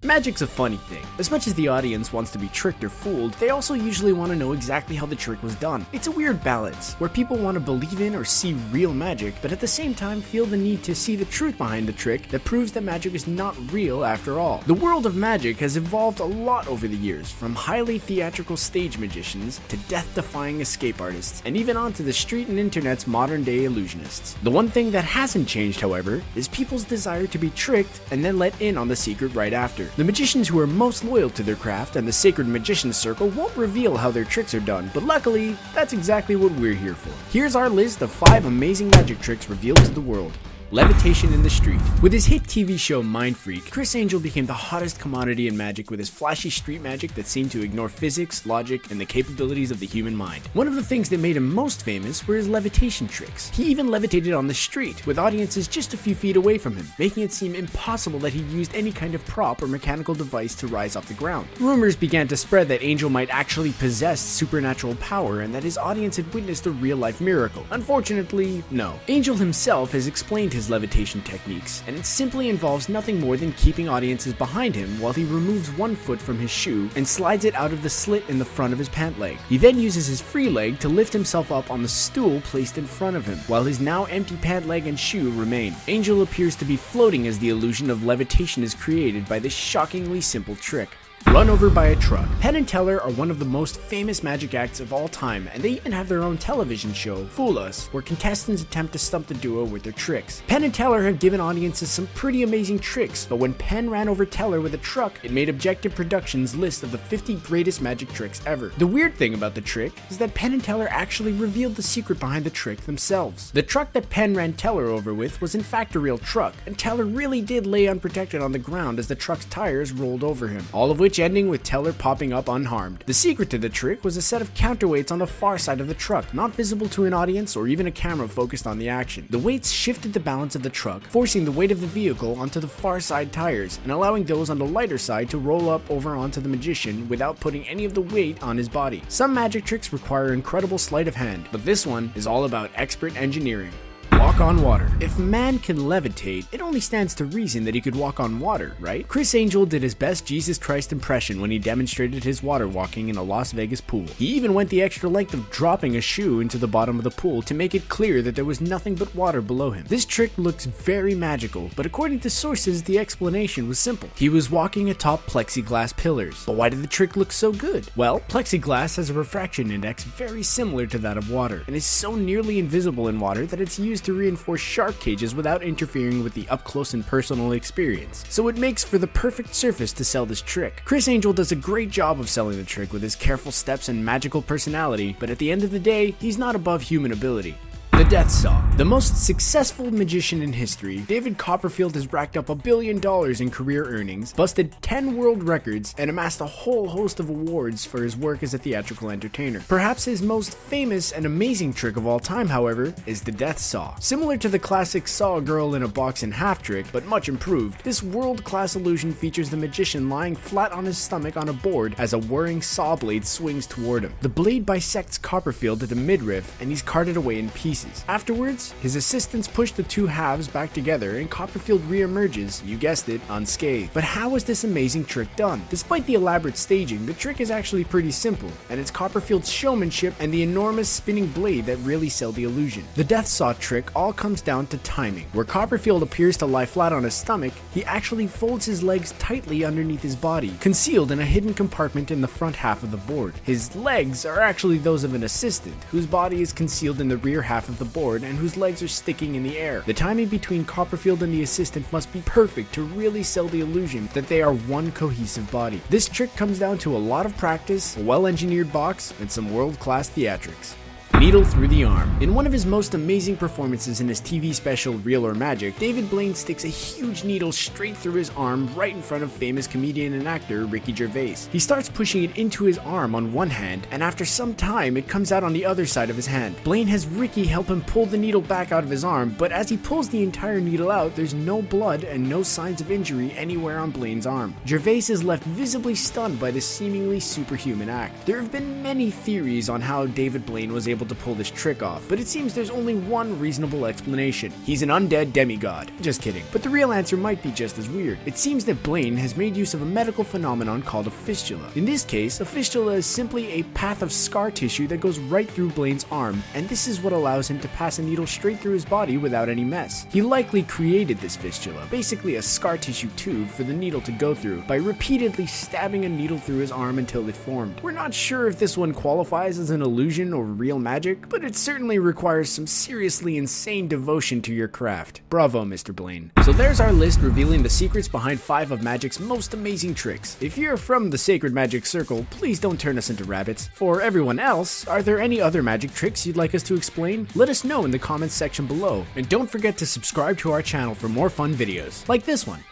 Magic's a funny thing. As much as the audience wants to be tricked or fooled, they also usually want to know exactly how the trick was done. It's a weird balance, where people want to believe in or see real magic, but at the same time feel the need to see the truth behind the trick that proves that magic is not real after all. The world of magic has evolved a lot over the years, from highly theatrical stage magicians to death-defying escape artists, and even onto the street and internet's modern-day illusionists. The one thing that hasn't changed, however, is people's desire to be tricked and then let in on the secret right after. The magicians who are most loyal to their craft and the sacred magician's circle won't reveal how their tricks are done, but luckily, that's exactly what we're here for. Here's our list of 5 amazing magic tricks revealed to the world. Levitation in the street. With his hit TV show Mind Freak, Criss Angel became the hottest commodity in magic with his flashy street magic that seemed to ignore physics, logic, and the capabilities of the human mind. One of the things that made him most famous were his levitation tricks. He even levitated on the street, with audiences just a few feet away from him, making it seem impossible that he used any kind of prop or mechanical device to rise off the ground. Rumors began to spread that Angel might actually possess supernatural power and that his audience had witnessed a real-life miracle. Unfortunately, no. Angel himself has explained his levitation techniques, and it simply involves nothing more than keeping audiences behind him while he removes one foot from his shoe and slides it out of the slit in the front of his pant leg. He then uses his free leg to lift himself up on the stool placed in front of him, while his now empty pant leg and shoe remain. Angel appears to be floating as the illusion of levitation is created by this shockingly simple trick. Run over by a truck. Penn and Teller are one of the most famous magic acts of all time, and they even have their own television show, Fool Us, where contestants attempt to stump the duo with their tricks. Penn and Teller have given audiences some pretty amazing tricks, but when Penn ran over Teller with a truck, it made Objective Productions' list of the 50 greatest magic tricks ever. The weird thing about the trick is that Penn and Teller actually revealed the secret behind the trick themselves. The truck that Penn ran Teller over with was in fact a real truck, and Teller really did lay unprotected on the ground as the truck's tires rolled over him, all of which ending with Teller popping up unharmed. The secret to the trick was a set of counterweights on the far side of the truck, not visible to an audience or even a camera focused on the action. The weights shifted the balance of the truck, forcing the weight of the vehicle onto the far side tires and allowing those on the lighter side to roll up over onto the magician without putting any of the weight on his body. Some magic tricks require incredible sleight of hand, but this one is all about expert engineering. Walk on water. If man can levitate, it only stands to reason that he could walk on water, right? Criss Angel did his best Jesus Christ impression when he demonstrated his water walking in a Las Vegas pool. He even went the extra length of dropping a shoe into the bottom of the pool to make it clear that there was nothing but water below him. This trick looks very magical, but according to sources, the explanation was simple. He was walking atop plexiglass pillars. But why did the trick look so good? Well, plexiglass has a refraction index very similar to that of water, and is so nearly invisible in water that it's used to reinforce shark cages without interfering with the up-close and personal experience. So it makes for the perfect surface to sell this trick. Criss Angel does a great job of selling the trick with his careful steps and magical personality, but at the end of the day, he's not above human ability. The Death Saw. The most successful magician in history, David Copperfield has racked up $1 billion in career earnings, busted 10 world records, and amassed a whole host of awards for his work as a theatrical entertainer. Perhaps his most famous and amazing trick of all time, however, is the Death Saw. Similar to the classic saw a girl in a box in half trick, but much improved, this world-class illusion features the magician lying flat on his stomach on a board as a whirring saw blade swings toward him. The blade bisects Copperfield at the midriff, and he's carted away in pieces. Afterwards, his assistants push the two halves back together and Copperfield re-emerges, you guessed it, unscathed. But how was this amazing trick done? Despite the elaborate staging, the trick is actually pretty simple, and it's Copperfield's showmanship and the enormous spinning blade that really sell the illusion. The Death Saw trick all comes down to timing. Where Copperfield appears to lie flat on his stomach, he actually folds his legs tightly underneath his body, concealed in a hidden compartment in the front half of the board. His legs are actually those of an assistant, whose body is concealed in the rear half of the board and whose legs are sticking in the air. The timing between Copperfield and the assistant must be perfect to really sell the illusion that they are one cohesive body. This trick comes down to a lot of practice, a well-engineered box, and some world-class theatrics. Needle through the arm. In one of his most amazing performances in his TV special Real or Magic, David Blaine sticks a huge needle straight through his arm right in front of famous comedian and actor Ricky Gervais. He starts pushing it into his arm on one hand, and after some time it comes out on the other side of his hand. Blaine has Ricky help him pull the needle back out of his arm, but as he pulls the entire needle out, there's no blood and no signs of injury anywhere on Blaine's arm. Gervais is left visibly stunned by this seemingly superhuman act. There have been many theories on how David Blaine was able able to pull this trick off, but it seems there's only one reasonable explanation. He's an undead demigod. Just kidding. But the real answer might be just as weird. It seems that Blaine has made use of a medical phenomenon called a fistula. In this case, a fistula is simply a path of scar tissue that goes right through Blaine's arm, and this is what allows him to pass a needle straight through his body without any mess. He likely created this fistula, basically a scar tissue tube for the needle to go through, by repeatedly stabbing a needle through his arm until it formed. We're not sure if this one qualifies as an illusion or real magic, but it certainly requires some seriously insane devotion to your craft. Bravo, Mr. Blaine. So there's our list revealing the secrets behind 5 of magic's most amazing tricks. If you're from the Sacred Magic Circle, please don't turn us into rabbits. For everyone else, are there any other magic tricks you'd like us to explain? Let us know in the comments section below, and don't forget to subscribe to our channel for more fun videos, like this one.